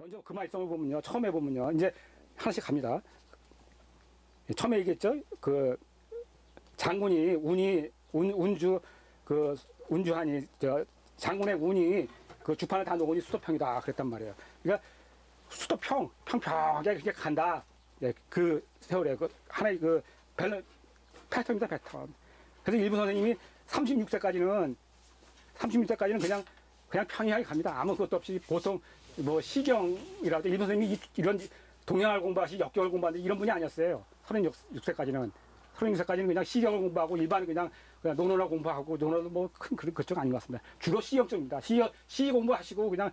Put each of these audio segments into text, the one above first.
먼저 그 말씀을 보면요. 처음에 보면요. 이제 하나씩 갑니다. 처음에 얘기했죠. 그 장군이 운주 그 운주하니 장군의 운이 그 주판을 다 놓으니 수도평이다 그랬단 말이에요. 그러니까 수도평 평평하게 이렇게 간다. 네, 그 세월에 그 하나의 그 패턴입니다, 패턴. 그래서 일본 선생님이 36세까지는 그냥 평이하게 갑니다. 아무것도 없이 보통 뭐 시경이라도 일본 선생님이 이런 동양을 공부하시 역경을 공부하는데 이런 분이 아니었어요. 36세까지는 그냥 시경을 공부하고 일반 그냥 논어나 공부하고 논어도 뭐 큰 그쪽 아닌 것 같습니다. 주로 시경 쪽입니다. 시 공부하시고 그냥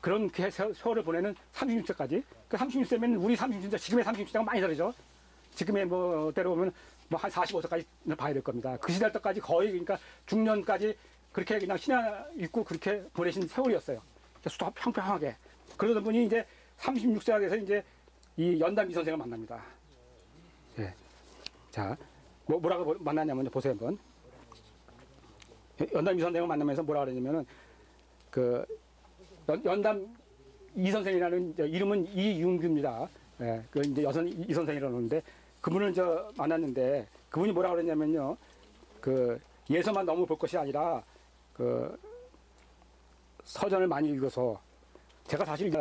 그런 세월을 보내는 36세까지. 그 36세면 우리 36세 지금의 36세가 많이 다르죠. 지금의 뭐 때로 보면 뭐 한 45세까지 봐야 될 겁니다. 그 시절 때까지 거의 그러니까 중년까지 그렇게 그냥 신화 읽고 그렇게 보내신 세월이었어요. 수도 평평하게. 그러던 분이 이제 36세가 돼서 이제 이 연담 이 선생을 만납니다. 예. 자, 뭐라고 만났냐면 보세요 한번. 연담 이 선생을 만나면서 뭐라 그러냐면은 그 연담 이 선생이라는 이름은 이윤규입니다. 예. 그 이제 이 선생이라고 하는데 그분을 만났는데 그분이 뭐라 그랬냐면요. 그 예서만 너무 볼 것이 아니라 그 서전을 많이 읽어서 제가 사실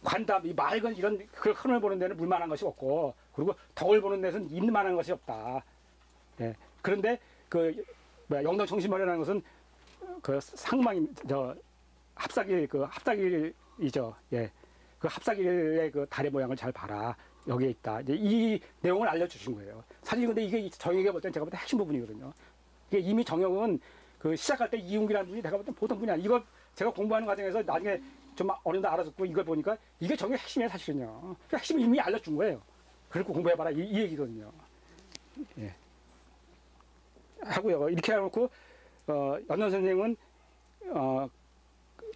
관답, 이 맑은 이런 그 흐름을 보는 데는 물만한 것이 없고 그리고 덕을 보는 데는 인만한 것이 없다. 예. 그런데 영동 청심머리라는 것은 그 상망이 합사길이죠. 예. 그 합사길의 그 달의 모양을 잘 봐라. 여기에 있다. 이제 이 내용을 알려주신 거예요. 사실 근데 이게 정혁에게 볼 때는 제가 볼 때 핵심 부분이거든요. 이게 이미 정혁은 그 시작할 때 이웅기라는 분이 내가 볼 때 보통 분이 아니야. 이걸 제가 공부하는 과정에서 나중에 좀 어느 정도 알아듣고 이걸 보니까 이게 정혁의 핵심이에요, 사실은요. 그 핵심을 이미 알려준 거예요. 그리고 공부해봐라. 이 얘기거든요. 예. 하고요. 이렇게 해놓고, 연원 선생님은,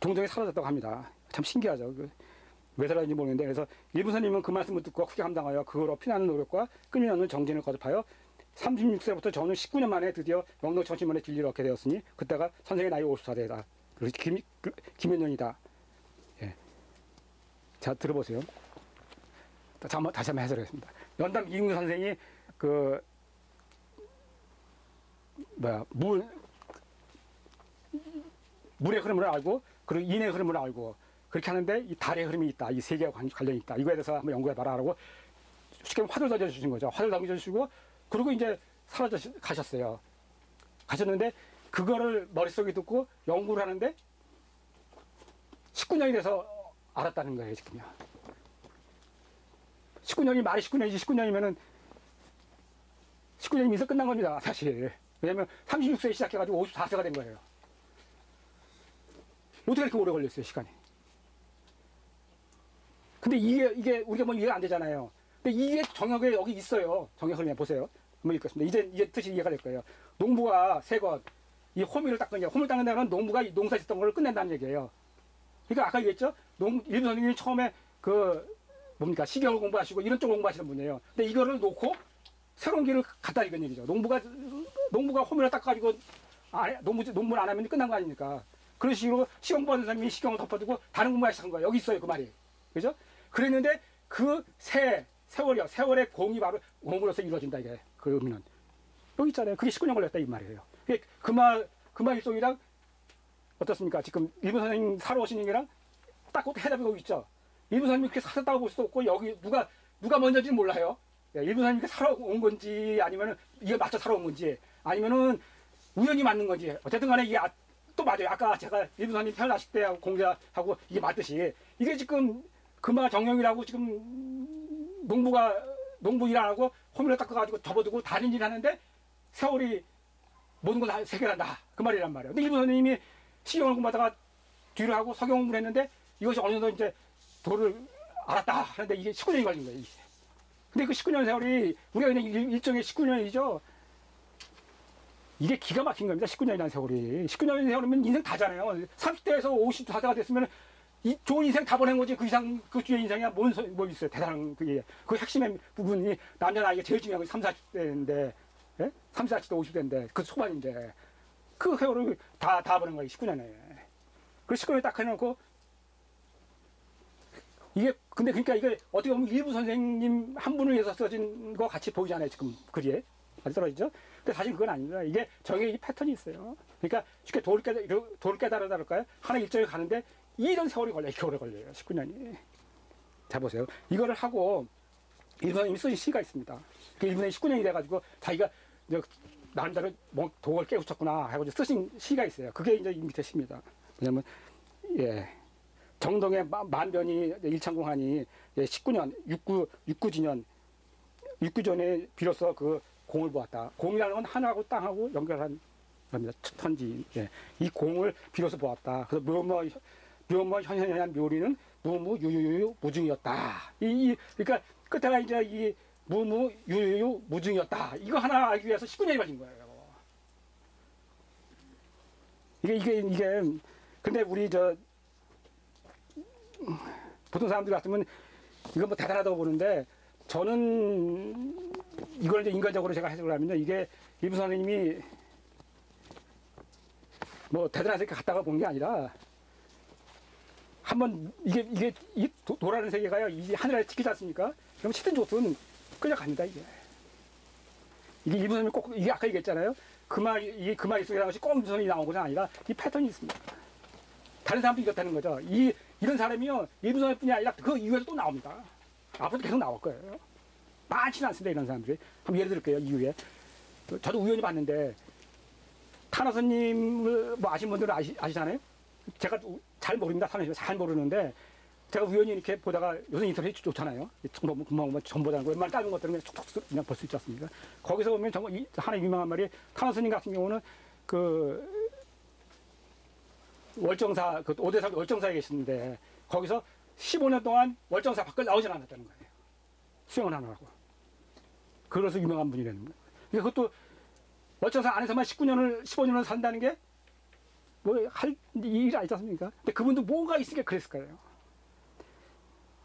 동정에 사라졌다고 합니다. 참 신기하죠. 왜 사라졌는지 모르겠는데, 그래서 일본 선생님은 그 말씀을 듣고 크게 감당하여 그거로 피나는 노력과 끊임없는 정진을 거듭하여 36세부터 저는 19년 만에 드디어 영동 청심원의 진리를 얻게 되었으니 그때가 선생의 나이 54세다. 그래서 김현년이다. 예. 자, 들어보세요. 다시 한번 해설하겠습니다. 연담 이윤규 선생이 물의 흐름을 알고 그리고 인의 흐름을 알고 그렇게 하는데 이 달의 흐름이 있다. 이 세계와 관련이 있다. 이거에 대해서 한번 연구해봐라 하고 쉽게 화를 던져주신 거죠. 화를 던져주시고 그리고 이제 가셨어요. 가셨는데 그거를 머릿속에 듣고 연구를 하는데 19년이 돼서 알았다는 거예요, 지금요. 19년이 말이 19년이지 19년이면은 19년이 미서 끝난 겁니다, 사실. 왜냐면 36세에 시작해가지고 54세가 된 거예요. 어떻게 이렇게 오래 걸렸어요, 시간이? 근데 이게 우리가 뭐 이해가 안 되잖아요. 근데 이게 정혁에 여기 있어요. 정혁 흐름에 보세요. 한번 읽겠습니다. 이제 뜻이 이해가 될 거예요. 농부가 세건 이 호미를 닦는 게 호미를 닦는다는 건 농부가 농사 짓던 걸 끝낸다는 얘기예요. 그러니까 아까 얘기했죠. 일본 선생님이 처음에 시경을 공부하시고 이런 쪽 공부하시는 분이에요. 근데 이거를 놓고 새로운 길을 갔다 이건 얘기죠. 농부가 호미를 닦아가지고 농부를 안 하면 끝난 거 아닙니까? 그런 식으로 시경 공부하는 사람이 시경을 덮어두고 다른 공부를 시작한 거예요. 여기 있어요, 그 말이. 그죠? 그랬는데 그 세월이요. 세월의 공이 바로 공으로서 이루어진다, 이게. 그 의미는. 여기 있잖아요. 그게 19년 걸렸다, 이 말이에요. 그 말 일종이랑 어떻습니까? 지금 일본 선생님 살아오신 얘기랑 딱 해답이 거기 있죠. 일본 선생님이 그렇게 살았다고 볼 수도 없고, 여기 누가 먼저인지 몰라요. 일본 선생님이 살아온 건지, 아니면은 이게 맞춰 살아온 건지, 아니면은 우연히 맞는 건지, 어쨌든 간에 이게 또 맞아요. 아까 제가 일본 선생님 태어나실 때 공자하고 이게 맞듯이, 이게 지금 금화 정령이라고 지금 농부 일 안 하고 호미를 닦아가지고 접어두고 다른 일 하는데 세월이 모든 걸 다 해결한다. 그 말이란 말이에요. 근데 일본 선생님이 시경을 공부하다가 뒤로 하고 석영 공부를 했는데 이것이 어느 정도 이제 도를 알았다 하는데 이게 19년이 걸린 거예요. 근데 그 19년 세월이 우리가 그냥 일종의 19년이죠. 이게 기가 막힌 겁니다. 19년이라는 세월이. 19년이 세월이면 인생 다잖아요. 30대에서 54세가 됐으면 좋은 인생 다 보낸 거지. 그 이상, 그 뒤에 인생이야. 뭐 있어요. 대단한, 그 핵심의 부분이, 남자 나이가 제일 중요한 건 30, 40대인데, 예? 30, 40대, 50대인데, 그 초반인데, 그 세월을 다 보낸 거예요. 19년에. 그 19년에 딱 해놓고 이게 근데 그러니까 이게 어떻게 보면 일부 선생님 한 분을 위해서 써진 거 같이 보이잖아요. 지금 글이에 많이 떨어지죠. 근데 사실 그건 아닙니다. 이게 정의 패턴이 있어요. 그러니까 쉽게 도를 깨달아달까요? 하나 일정에 가는데 이런 세월이 걸려요. 이렇게 오래 걸려요. 19년이. 자 보세요. 이거를 하고 일부 선생님이 쓰신 시가 있습니다. 그 일본에 19년이 돼가지고 자기가 나름대로 뭐 도를 깨우쳤구나 하고 쓰신 시가 있어요. 그게 이제 이 밑에 시입니다. 왜냐면 예. 정동의 만변이 일창공하니 19년 69전에 비로소 그 공을 보았다. 공이라는 건 하늘하고 땅하고 연결한 겁니다. 천지. 예. 이 공을 비로소 보았다. 그래서 묘모 현현한 묘리는 무무 유유유 무중이었다. 그러니까 끝에가 이제 이 무무 유유유 무중이었다. 이거 하나 알기 위해서 19년이 걸린 거예요. 이게 근데 우리 보통 사람들이 같으면 이건 뭐 대단하다고 보는데 저는 이걸 이제 인간적으로 제가 해석을 하면요. 이게 일부 선생님이 뭐 대단해서 이렇게 갔다가 본 게 아니라 한번 이게 도라는 세계가요. 이 하늘에 찍히지 않습니까? 그럼 시든 좋든 끌려갑니다. 이게 일부 선생님이 꼭 이게 아까 얘기했잖아요. 그 말이 속에 나오시 꼭 무슨 선이 나온 것이 아니라 이 패턴이 있습니다. 다른 사람도 이렇다는 거죠. 이런 사람이요, 일부 선생뿐이 아니라 그 이후에도 또 나옵니다. 앞으로도 계속 나올 거예요. 많지는 않습니다, 이런 사람들이. 한번 예를 들을게요, 이후에. 저도 우연히 봤는데, 타나선님을 뭐 아시는 분들은 아시잖아요? 제가 잘 모릅니다, 타나선님. 잘 모르는데, 제가 우연히 이렇게 보다가 요새 인터넷이 좋잖아요. 금방 전보다는 거 웬만한 짧은 것들은 툭툭 그냥 볼 수 있지 않습니까? 거기서 보면 정말 하나 유명한 말이, 타나선님 같은 경우는 월정사, 오대사 월정사에 계시는데, 거기서 15년 동안 월정사 밖을 나오질 않았다는 거예요. 수행을 하느라고. 그래서 유명한 분이라는 거예요. 그것도 월정사 안에서만 15년을 산다는 게, 할 일이 아니지 않습니까? 근데 그분도 뭐가 있으니까 그랬을 거예요.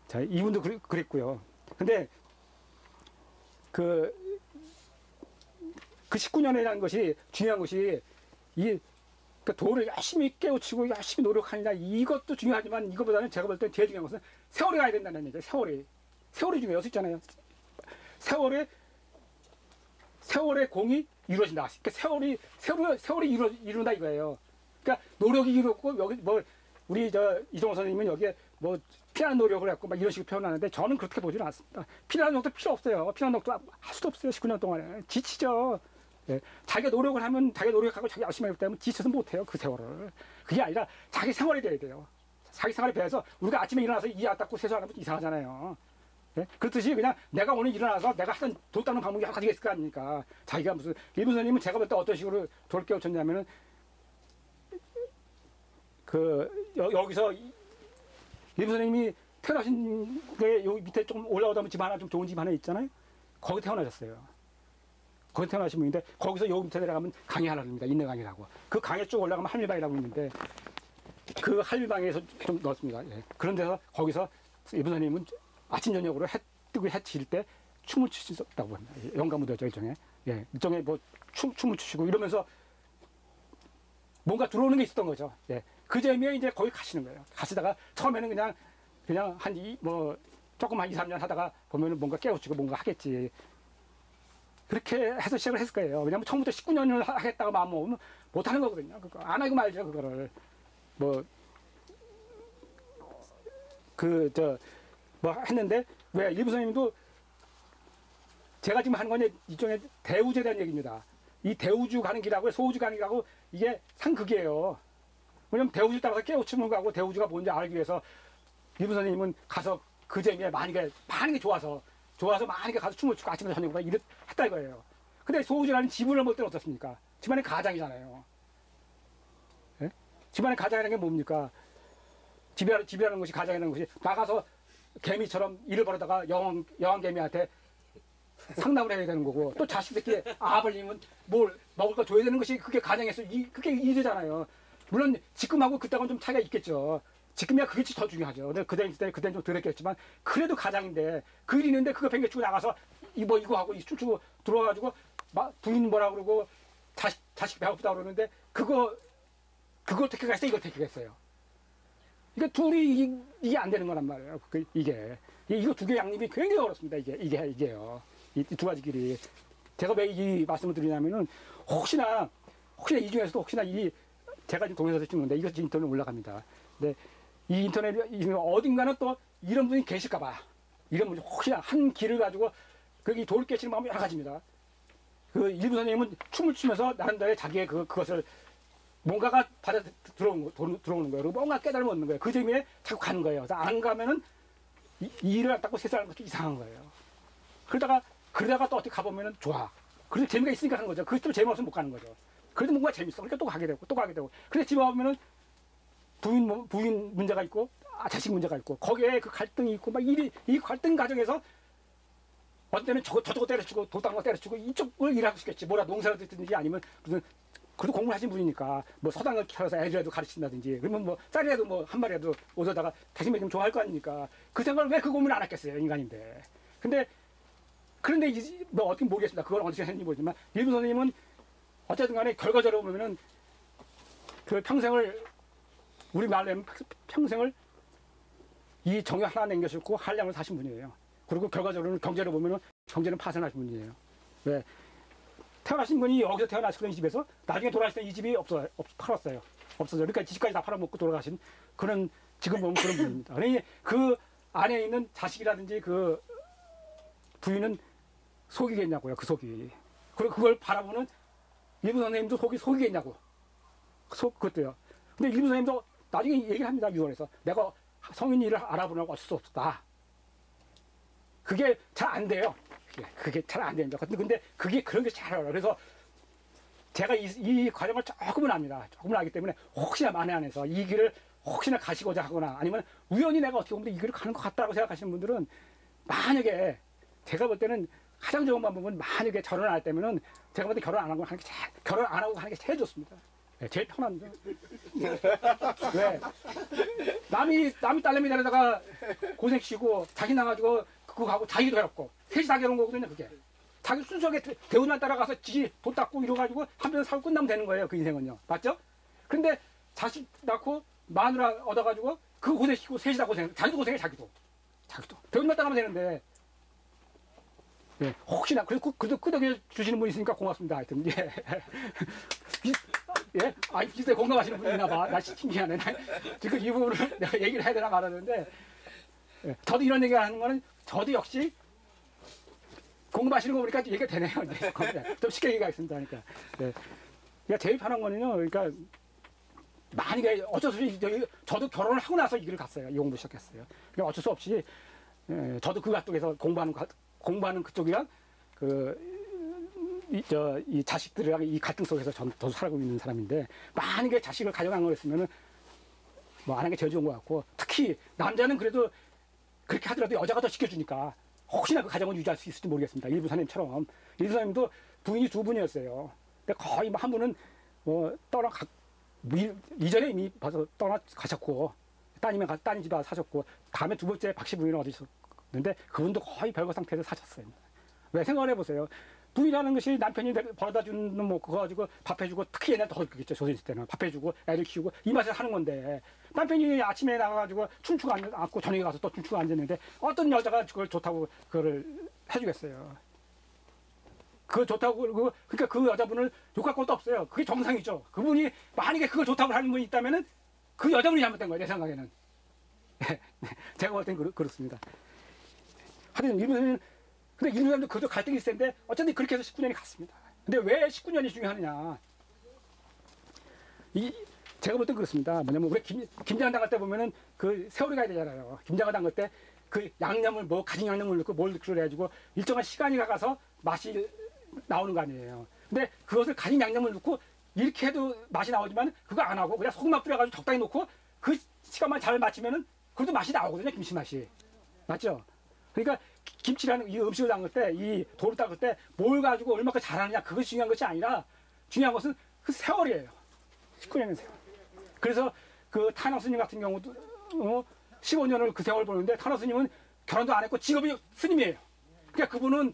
자, 이분도 그랬고요. 근데, 그 19년이라는 것이, 중요한 것이, 그 도를 열심히 깨우치고 열심히 노력하느냐 이것도 중요하지만 이것보다는 제가 볼 때 제일 중요한 것은 세월이 가야 된다는 얘기예요. 세월이 중요해요. 있잖아요. 세월의 공이 이루어진다. 그러니까 세월이 이룬다 이거예요. 그러니까 노력이 이뤘고 여기 우리 이종호 선생님은 여기에 피나는 노력을 했고 막 이런 식으로 표현하는데 저는 그렇게 보지는 않습니다. 피나는 노력도 필요 없어요. 피나는 노력도 할 수도 없어요. 19년 동안에 지치죠. 예, 자기가 노력을 하면 자기가 노력하고 자기 열심히 하기 때문에 지쳐서 못해요. 그 세월을. 그게 아니라 자기 생활이 돼야 돼요. 자기 생활에 비해서 우리가 아침에 일어나서 이악 닦고 세수하는 것도 이상하잖아요. 예? 그렇듯이 그냥 내가 오늘 일어나서 내가 하던 돈 닦는 방법이 여러 가지가 있을 거 아닙니까? 자기가 무슨 일부 선생님은 제가 볼 때 어떤 식으로 돌 깨우쳤냐면은 여기서 일부 선생님이 태어나신 게 여기 밑에 조금 올라오다 보면 집 하나 좀 좋은 집 하나 있잖아요. 거기 태어나셨어요. 거기 태어나신 분인데 거기서 여기 밑에 내려가면 강이 하나 있습니다. 인내 강이라고. 그 강에 쭉 올라가면 할미방이라고 있는데 그 할미방에서 좀 넣었습니다. 예. 그런 데서 거기서 일부 선생님은 아침 저녁으로 해 뜨고 해 질 때 춤을 추셨다고 합니다. 영감무대죠 일종의. 예. 일종의 춤을 추시고 이러면서 뭔가 들어오는 게 있었던 거죠. 예. 그 재미에 이제 거기 가시는 거예요. 가시다가 처음에는 그냥 조금 한 2, 3년 하다가 보면은 뭔가 깨우치고 뭔가 하겠지. 그렇게 해서 시작을 했을 거예요. 왜냐면 처음부터 19년을 하겠다고 마음 먹으면 못 하는 거거든요. 그거 안 하고 말죠, 그거를. 했는데, 왜, 일부 선생님도 제가 지금 하는 건 일종의 대우주에 대한 얘기입니다. 이 대우주 가는 길하고 소우주 가는 길하고 이게 상극이에요. 왜냐면 대우주 따라서 깨우치는 거하고 대우주가 뭔지 알기 위해서 일부 선생님은 가서 그 재미에 많이 게 좋아서 많이 가서 춤을 추고 아침에 저녁으로 했다 이거예요. 근데 소우주라는 지분을 볼 때는 어떻습니까? 집안의 가장이잖아요. 예? 집안의 가장이라는 게 뭡니까? 집이라는 것이 가장이라는 것이 나가서 개미처럼 일을 벌이다가 여왕 개미한테 상납을 해야 되는 거고 또 자식 새끼 아버님은 뭘 먹을 거 줘야 되는 것이 그게 가장에서 그게 일이잖아요. 물론 지금하고 그때하고는 좀 차이가 있겠죠. 지금이야 그게 더 중요하죠. 근데 그때는 좀 덜 했겠지만 그래도 가장인데 그 일이 있는데 그거 뱅개치고 나가서 이거 하고 춤추고 들어와가지고 부인 뭐라 그러고 자식 배고프다 그러는데 그걸 택하겠어요? 이걸 택하겠어요? 근데 둘이 이게 안 되는 거란 말이에요. 이거 두 개 양립이 굉장히 어렵습니다. 이게요. 이 두 가지 길이. 제가 왜 이 말씀을 드리냐면은 혹시나 이 중에서도 혹시나 제가 지금 동영상에서 찍는데 이것이 인터넷에 올라갑니다. 근데 이 인터넷 어딘가는 또 이런 분이 계실까봐 이런 분이 혹시나 한 길을 가지고 거기 돌을 깨치는 마음이 여러 가지입니다. 그 일부 선생님은 춤을 추면서 나름대로 자기의 그것을 뭔가가 받아 들어오는 거예요. 그리고 뭔가 깨달음 얻는 거예요. 그 재미에 자꾸 가는 거예요. 그래서 안 가면은 이 일을 안 닦고 세상을 하는 것도 이상한 거예요. 그러다가 또 어떻게 가보면은 좋아. 그래서 재미가 있으니까 하는 거죠. 그것도 재미없으면 못 가는 거죠. 그래도 뭔가 재밌어. 그러니까 또 가게 되고 또 가게 되고. 근데 집에 와보면은 부인 문제가 있고 자식 문제가 있고 거기에 그 갈등이 있고 막 이 갈등 과정에서 어떤 때는 저쪽을 때려치고 도딴 거 때려치고 이쪽을 일하고 싶겠지. 뭐라 농사를 듣든지 아니면 무슨 그래도 공부를 하신 분이니까 뭐 서당을 켜서 애들이라도 가르친다든지 그러면 뭐 쌀이라도 뭐 한 마리라도 얻어다가 자식 먹이면 좋아할 거 아닙니까. 그 생각을 왜 그 고민을 안 했겠어요. 인간인데. 그런데 뭐 어떻게 모르겠습니다. 그걸 어떻게 했는지 모르지만 일부 선생님은 어쨌든 간에 결과적으로 보면은 그 평생을 우리 말로 하면 평생을 이 정유 하나 남겨주고 한량을 사신 분이에요. 그리고 결과적으로는 경제로 보면은 경제는 파산하신 분이에요. 왜? 태어나신 분이 여기서 태어나시던 이 집에서 나중에 돌아가실 때 이 집이 팔았어요. 없어져. 그러니까 집까지 다 팔아먹고 돌아가신 그런 지금 보면 그런 분입니다. 그러니 그 안에 있는 자식이라든지 그 부인은 속이겠냐고요. 그 속이. 그리고 그걸 바라보는 일부 선생님도 속이겠냐고. 그것도요. 근데 일부 선생님도 나중에 얘기를 합니다. 유언에서. 내가 성인 일을 알아보려고 어쩔 수 없었다. 그게 잘 안 돼요. 그게 잘 안 됩니다. 근데 그런 게 잘 알아요. 그래서 제가 이 과정을 조금은 압니다. 조금은 알기 때문에 혹시나 만에 안에서 이 길을 혹시나 가시고자 하거나 아니면 우연히 내가 어떻게 보면 이 길을 가는 것 같다고 생각하시는 분들은 만약에 제가 볼 때는 가장 좋은 방법은 만약에 결혼 안 할 때면은 제가 볼 때 결혼 안 하고 하는 게 결혼 안 하고 하는 게 제일 좋습니다. 네, 제일 편합니다. 왜? 남이 딸내미 데려다가 고생시키고 자기 나가지고 그거 가고 자기도 해놓고 셋이 다 결혼 거거든요. 그게 자기 순수하게 대우만 따라가서 지 돈 닦고 이러가지고 한편 살고 끝나면 되는 거예요. 그 인생은요. 맞죠? 근데 자식 낳고 마누라 얻어가지고 그 고생시키고 셋이 다 고생. 자기도 고생해. 자기도 대우만 따라가면 되는데. 예, 혹시나 그래도 끄덕여 주시는 분이 있으니까 고맙습니다. 하여튼 예. 예? 비슷하게 공감하시는 분이 있나 봐. 나 신기하네. 지금 이 부분을 내가 얘기를 해야 되나 말하는데 예, 저도 이런 얘기 하는 거는 저도 역시 공감하시는 거 보니까 얘기가 되네요. 좀 쉽게 얘기하겠습니다. 그러니까. 예. 그러니까 제일 편한 거는요. 그러니까 만약에 어쩔 수 없이 저도 결혼을 하고 나서 이 길을 갔어요. 이 공부 시작했어요. 그러니까 어쩔 수 없이 예, 저도 그 가쪽에서 공부하는 그쪽이랑 이 자식들이랑 이 갈등 속에서 저도 살고 있는 사람인데 만약에 자식을 가져간 거였으면은 뭐 안 한 게 제일 좋은 것 같고 특히 남자는 그래도 그렇게 하더라도 여자가 더 지켜주니까 혹시나 그 가정을 유지할 수 있을지 모르겠습니다. 일부 선생님처럼 일부 선생님도 부인이 두 분이었어요. 근데 거의 뭐 한 분은 뭐 이전에 이미 벌써 떠나가셨고 따님 집 와서 사셨고 다음에 두 번째 박씨 부인은 어디셨는데 그분도 거의 별거 상태에서 사셨어요. 왜 생각을 해보세요. 부인이라는 것이 남편이 벌어다 주는 뭐 그거 가지고 밥 해주고 특히 옛날에 더 그랬죠. 조선 시대 때는 밥 해주고 애를 키우고 이 맛에 하는 건데 남편이 아침에 나가가지고 춤추고 앉고 저녁에 가서 또 춤추고 앉았는데 어떤 여자가 그걸 좋다고 그거를 해주겠어요. 그거 좋다고 그러니까 그 여자분을 욕할 것도 없어요. 그게 정상이죠. 그분이 만약에 그걸 좋다고 하는 분이 있다면은 그 여자분이 잘못된 거예요. 내 생각에는. 제가 볼 땐 그렇습니다. 하여튼 근데 일부 사람도 그저 갈등이 있을 텐데 어쨌든 그렇게 해서 19년이 갔습니다. 근데 왜 19년이 중요하느냐? 제가 볼 땐 그렇습니다. 뭐냐면 우리 김장을 담글 때 보면은 그 세월이 가야 되잖아요. 김장을 담글 때 그 양념을 가진 양념을 넣고 뭘 해가지고 일정한 시간이 가서 맛이 나오는 거 아니에요. 근데 그것을 가진 양념을 넣고 이렇게 해도 맛이 나오지만 그거 안 하고 그냥 소금만 뿌려가지고 적당히 넣고 그 시간만 잘 맞추면은 그래도 맛이 나오거든요. 김치 맛이. 맞죠? 그러니까 김치라는 이 음식을 담글 때, 이 돌을 닦을 때 뭘 가지고 얼마큼 잘하느냐 그것이 중요한 것이 아니라 중요한 것은 그 세월이에요. 19년의 세월. 그래서 그 탄원 스님 같은 경우도 15년을 그 세월 보는데 탄원 스님은 결혼도 안 했고 직업이 스님이에요. 그러니까 그분은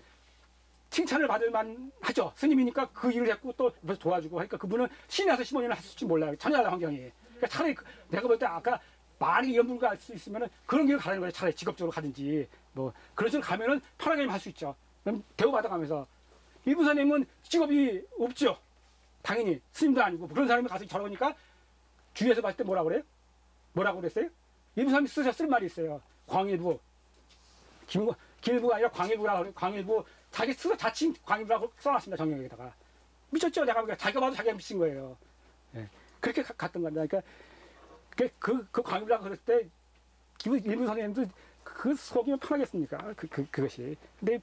칭찬을 받을 만하죠. 스님이니까 그 일을 했고 또 도와주고 하니까 그분은 신이 나서 15년을 했을지 몰라요. 전혀 다른 환경이. 그러니까 차라리 내가 볼 때 아까 많이 연불 갈 수 있으면은 그런 길을 가는 거예요. 차라리 직업적으로 가든지 뭐 그런 식으로 가면은 편하게 할 수 있죠. 그럼 대우받아가면서 일부사님은 직업이 없죠. 당연히 스님도 아니고 그런 사람이 가서 저러니까 주위에서 봤을 때 뭐라 그래요? 뭐라고 그랬어요? 일부사님이 쓰셨을 말이 있어요. 광일부 김일부가 아니라 광일부 자기 스스로 자칭 광일부라고 써놨습니다. 정형에다가 미쳤죠. 내가 보니까 자기가 봐도 자기가 미친 거예요. 예. 그렇게 갔던 겁니다. 그러니까 그 광일부라고 그랬을 때 일부 선생님도 그 속이면 편하겠습니까? 그것이. 근데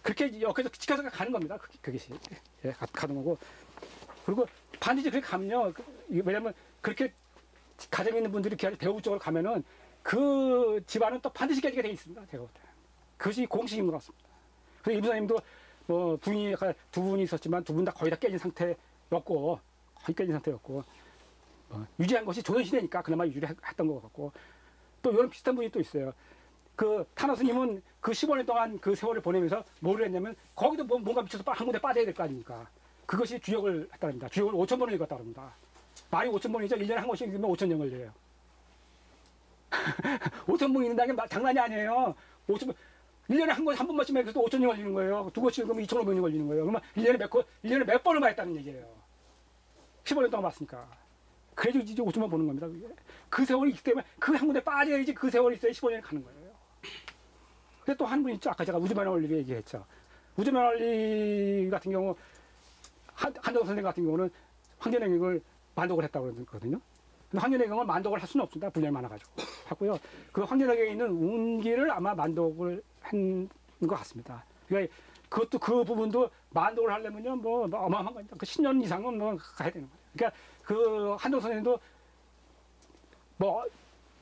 그렇게 옆에서 지켜서 가는 겁니다. 그것이. 예, 가는 거고. 그리고 반드시 그렇게 가면요. 왜냐면 그렇게 가정에 있는 분들이 대우 쪽으로 가면은 그 집안은 또 반드시 깨지게 되어 있습니다. 제가 볼 때. 그것이 공식인 것 같습니다. 그래서 이부사님도 뭐 부인이 두 분이 있었지만 두 분 다 거의 다 깨진 상태였고, 거의 깨진 상태였고, 유지한 것이 조선시대니까 그나마 유지했던 것 같고, 또 이런 비슷한 분이 또 있어요. 그 탄화 스님은 그 15년 동안 그 세월을 보내면서 뭐를 했냐면 거기도 뭔가 미쳐서 한 군데 빠져야 될 거 아닙니까? 그것이 주역을 했답니다. 주역을 5,000번을 읽었다고 합니다. 말이 5,000번이죠. 1년에 한 권씩 읽으면 5,000년 걸려요. 5,000번 읽는다는 게 장난이 아니에요. 5,000번. 1년에 한 번씩만 읽어도 5,000년 걸리는 거예요. 두 권씩 읽으면 2,500년 걸리는 거예요. 그러면 1년에 몇 번을 봤다는 얘기예요. 15년 동안 봤으니까. 그래서 이제 5,000번 보는 겁니다. 그 세월이 있기 때문에 그 한 군데 빠져야지 그 세월이 있어야 15년이 가는 거예요. 근데 또 한 분 있죠. 아까 제가 우주만화 원리 얘기했죠. 우주만화 원리 같은 경우 한정 선생 같은 경우는 황전행을 만독을 했다고 그러거든요. 근데 황전행을 만독을 할 수는 없습니다. 분량이 많아가지고. 하고요. 그 황전행에 있는 운기를 아마 만독을 한 것 같습니다. 그러니까 그것도 그 부분도 만독을 하려면요. 뭐 어마어마한 거니까 그 10년 이상은 뭐 가야 되는 거예요. 그러니까 그 한정 선생도 뭐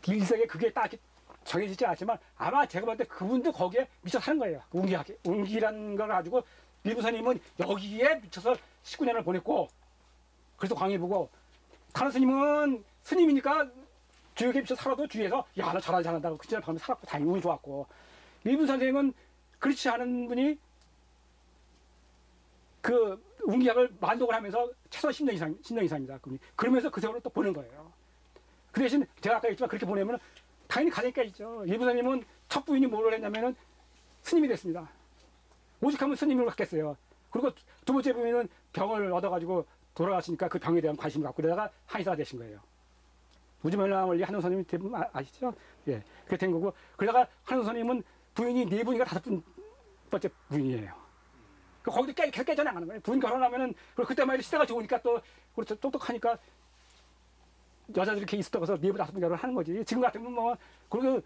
일생에 그게 딱 정해지지 않지만 아마 제가 볼 때 그분도 거기에 미쳐 사는 거예요. 운기라는 걸 가지고 일부사님은 여기에 미쳐서 19년을 보냈고 그래서 광해보고 탄화 스님은 스님이니까 주역에 미쳐 살아도 주위에서 야 너 잘한다고 그 진짜 밤에 살았고 다행히 운이 좋았고 일부 선생은 그렇지 않은 분이 그 운기약을 만독을 하면서 최소한 10년 이상입니다. 그러면서 그 세월을 또 보는 거예요. 그 대신 제가 아까 했지만 그렇게 보내면 당연히 가정이 깨지죠. 일부 선생님은 첫 부인이 뭘 했냐면은 스님이 됐습니다. 오직하면 스님을 갖겠어요. 그리고 두 번째 부인은 병을 얻어가지고 돌아가시니까 그 병에 대한 관심을 갖고 그러다가 한의사가 되신 거예요. 우주만화 원리 한원 선생님이 대부분 아시죠? 예. 그렇게 된 거고 그러다가 한원 선생님은 부인이 4분인가 5번째 부인이에요. 거기도 계속 깨져나가는 거예요. 부인 결혼하면은 그때만 해도 시대가 좋으니까 또 그렇죠. 똑똑하니까 여자들이 이렇게 있었다고 해서 4분 5분 결혼하는 거지. 지금 같으면 뭐 그리고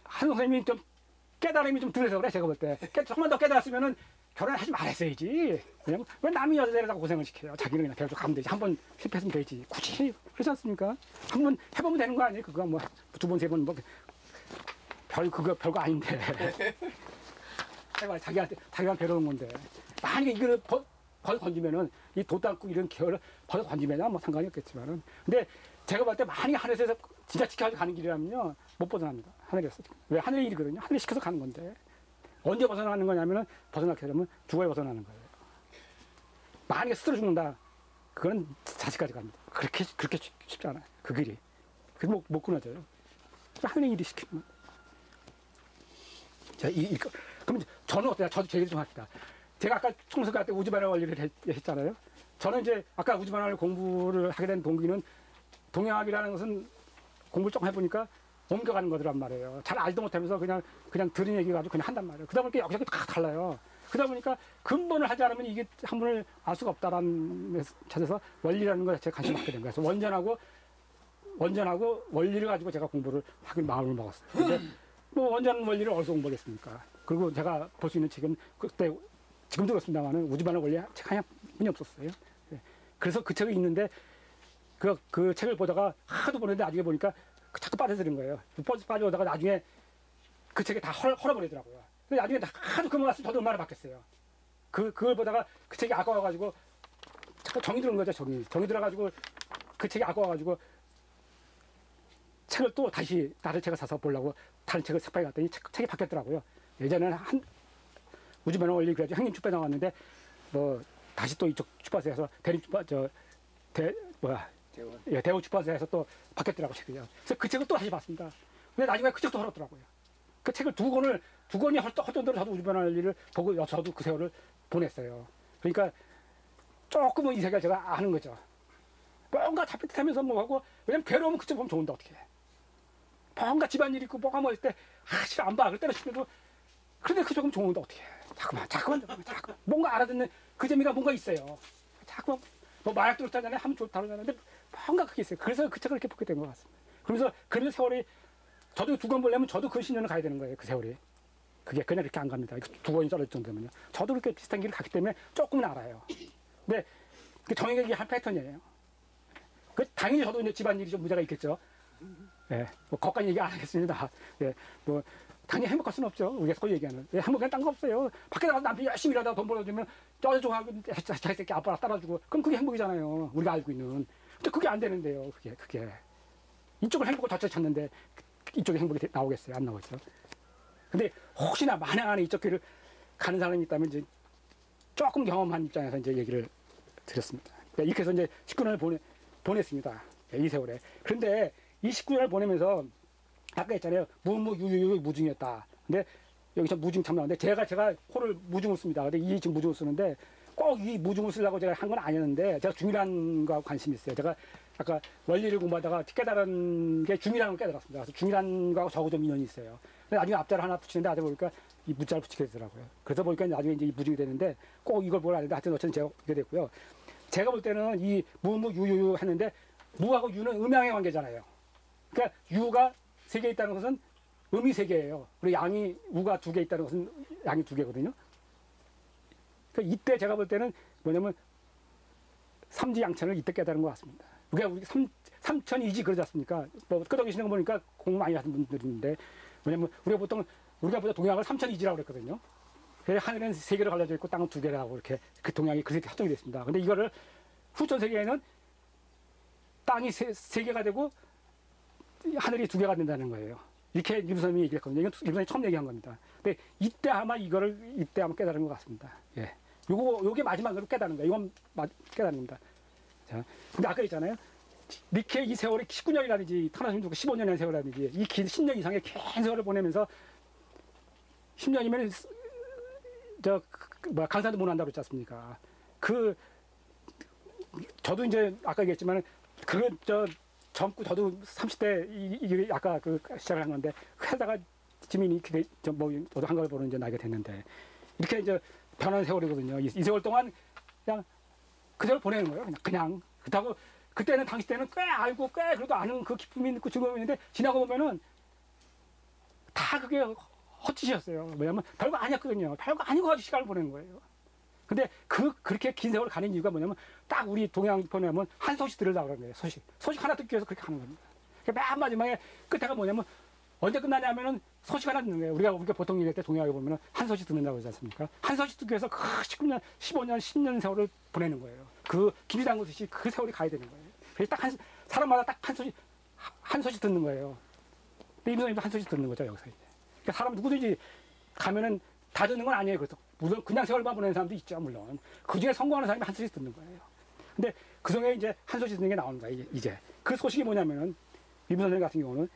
한원 선생님이 좀 깨달음이 좀 덜해서 그래 제가 볼 때. 조금만 더 깨달았으면은 결혼하지 말았어야지. 왜냐면 왜 남이 여자들에다 고생을 시켜요. 자기는 그냥 배워서 가면 되지. 한 번 실패했으면 되지. 굳이 그렇지 않습니까? 한 번 해보면 되는 거 아니에요? 그거 뭐 두 번 세 번 뭐 별거 아닌데. 해봐 자기가 배려온 건데. 만약에 이거를 벌 던지면은 이 돛담고 이런 계열을 벌 던지면야 뭐 상관이 없겠지만은. 근데 제가 볼 때 만약에 하늘에서 진짜 지켜서 가는 길이라면요 못 벗어납니다. 하늘에서. 왜 하늘의 일이거든요. 하늘이 시켜서 가는 건데. 언제 벗어나는 거냐면은 벗어나게 되면 죽어야 벗어나는 거예요. 만약에 스스로 죽는다. 그거는 자식까지 갑니다. 그렇게 쉽지 않아요. 그 길이. 그게 못 끊어져요. 하늘의 일이 시키면. 자, 그럼 저는 어때요? 저도 제 얘기 좀 합시다. 제가 아까 총수가 때 우주만화 원리를 했잖아요. 저는 이제 아까 우주만화 공부를 하게 된 동기는 동양학이라는 것은 공부를 조금 해보니까 옮겨가는 거더란 말이에요. 잘 알도 못하면서 그냥 들은 얘기 가지고 그냥 한단 말이에요. 그러다 보니까 여기저기 다 달라요. 그러다 보니까 근본을 하지 않으면 이게 한문을 알 수가 없다라는 찾아서 원리라는 걸 제가 관심 갖게 된 거예요. 그래서 원전하고 원리를 가지고 제가 공부를 하길 마음을 먹었어요. 근데 뭐 원전 원리를 어디서 공부하겠습니까? 그리고 제가 볼 수 있는 책은 그때 지금도 그렇습니다만은 우주만화 원리 책 한 분이 없었어요. 그래서 그 책이 있는데 그 책을 보다가 하도 보는데 나중에 보니까 자꾸 빠져드는 거예요. 빠져오다가 나중에 그 책이 다 헐어버리더라고요. 근데 나중에 하도 그만 왔으면 저도 얼마나 받겠어요. 그걸 보다가 그 책이 아까워가지고 자꾸 정이 드는 거죠. 정이 들어가지고 그 책이 아까워가지고 책을 또 다시 다른 책을 사서 보려고 다른 책을 삭발해 갔더니 책이 바뀌었더라고요. 예전에는 우주만화 원리 그래가지고 형님 출판 나왔는데 뭐 다시 또 이쪽 출판사에서 대림 출판 예, 대우 출판사에서 또 바뀌었더라고요, 책이요. 그래서 그 책을 또 다시 봤습니다. 근데 나중에 그 책도 헐었더라고요. 그 책을 두 권이 헐정도로 저도 우주변할 일을 보고 저도 그 세월을 보냈어요. 그러니까 조금은 이 세계를 제가 아는 거죠. 뭔가 잡히듯하면서 뭐 하고, 왜냐면 괴로우면 그쪽 보면 좋은데 어떻게 해. 뭔가 집안일 있고 뭐가 뭐 있을 때 싫어 안 봐. 그럴 때는 싶어도 그런데 그 조금 좋은데 어떻게 해. 자꾸만 뭔가 알아듣는 그 재미가 뭔가 있어요. 자꾸만 뭐 마약도 그렇다잖아요. 하면 좋다 그러잖아요. 근데 뭔가 그게 있어요. 그래서 그 책을 이렇게 보게 된 것 같습니다. 그러면서 세월이 저도 두 권 보려면 저도 그 10년을 가야 되는 거예요. 그 세월이. 그게 그냥 이렇게 안 갑니다. 두 권이 떨어질 정도면요. 저도 그렇게 비슷한 길을 갔기 때문에 조금은 알아요. 근데 그 정액이 한 패턴이에요. 그 당연히 저도 이제 집안일이 좀 문제가 있겠죠. 예, 뭐 거기까지 얘기 안 하겠습니다. 예, 뭐 당연히 행복할 수는 없죠. 우리가 소위 얘기하는. 예, 행복한 딴 거 없어요. 밖에 나가서 남편이 열심히 일하다가 돈 벌어주면 쩌저하고 자기 새끼 아빠랑 따라주고 그럼 그게 행복이잖아요. 우리가 알고 있는. 근데 그게 안 되는데요. 그게 이쪽을 행복을 더 찾는데 이쪽에 행복이 나오겠어요? 안 나오죠. 근데 혹시나 만약 안에 이쪽 길을 가는 사람이 있다면 이제 조금 경험한 입장에서 이제 얘기를 드렸습니다. 이렇게 해서 이제 19년을 보냈습니다. 이 세월에. 그런데 이 19년을 보내면서 아까 했잖아요. 무무유유 무중이었다. 근데 여기서 무중 참 나오는데 제가 호를 무중을 씁니다. 근데 이 지금 무중을 쓰는데 꼭 이 무중을 쓰려고 제가 한 건 아니었는데 제가 중이란 거하고 관심이 있어요. 제가 아까 원리를 공부하다가 깨달은 게 중이라는 걸 깨달았습니다. 그래서 중이란 거하고 저하고 좀 인연이 있어요. 근데 나중에 앞자를 하나 붙이는데 아들 보니까 이 무자를 붙이게 되더라고요. 그래서 보니까 나중에 이제 이 무중이 되는데 꼭 이걸 뭘 하는데 하여튼 어쨌든 제가 이렇게 됐고요. 제가 볼 때는 이 무유유 했는데 무하고 유는 음양의 관계잖아요. 그러니까 유가 세 개 있다는 것은 음이 세 개예요. 그리고 양이 우가 두 개 있다는 것은 양이 두 개거든요. 그러니까 이때 제가 볼 때는 뭐냐면 삼지양천을 이때 깨달은 것 같습니다. 우리가 삼천이지 그러지 않습니까? 뭐 끄덕이시는 거 보니까 공부 많이 하신 분들이 있는데 왜냐면 우리가 보통 동양을 삼천이지라고 그랬거든요. 그래서 하늘은 세 개로 갈라져 있고 땅은 두 개라고 이렇게 그 동양이 그렇게 설정이 됐습니다. 근데 이거를 후천 세계에는 땅이 세 개가 되고 하늘이 두 개가 된다는 거예요. 이렇게 일부선이 얘기했거든요. 이건 일부선이 처음 얘기한 겁니다. 근데 이때 아마 깨달은 것 같습니다. 예. 요게 마지막으로 깨달은 거예요. 이건 깨달은 겁니다. 자, 근데 아까 했잖아요. 이렇게 이 세월이 19년이라든지 타나심 두고 15년이라는 세월이라든지 이 긴 10년 이상의 긴 세월을 보내면서 10년이면 강산도 못 한다고 그랬지 않습니까? 저도 이제 아까 얘기했지만 젊고 저도 30대 이게 아까 시작을 한 건데 하다가 지민이 저도 한가를 보는 이제 나이가 됐는데 이렇게 이제 변한 세월이거든요. 이 세월 동안 그냥 그 세월 보내는 거예요. 그냥 그렇다고 그때는 당시 때는 꽤 알고 꽤 그래도 아는 그 기쁨이 있고 즐거움이 있는데 지나고 보면은 다 그게 헛짓이었어요. 왜냐면 별거 아니었거든요. 별거 아니고 아주 시간을 보내는 거예요. 근데 그렇게 긴 세월을 가는 이유가 뭐냐면 딱 우리 동양편에 하면 한 소식 들으려고 그러는 거예요. 소식 하나 듣기 위해서 그렇게 하는 겁니다. 맨 마지막에 끝에가 뭐냐면 언제 끝나냐면은 소식 하나 듣는 거예요. 우리가 보통 얘기할 때 동양에 보면은 한 소식 듣는다고 그러지 않습니까? 한 소식 듣기 위해서 19년, 15년, 10년 세월을 보내는 거예요. 그 길이 담그듯이 그 세월이 가야 되는 거예요. 그래서 딱 사람마다 딱 한 소식 듣는 거예요. 근데 임선님도 한 소식 듣는 거죠, 여기서 이제. 그러니까 사람 누구든지 가면은 다 듣는 건 아니에요. 그래서 물론 그냥 세월만 보내는 사람도 있죠, 물론. 그 중에 성공하는 사람이 한 소식 듣는 거예요. 근데 그 중에 이제 한 소식 듣는 게 나오는 거예요, 이제. 그 소식이 뭐냐면은, 임선생 같은 경우는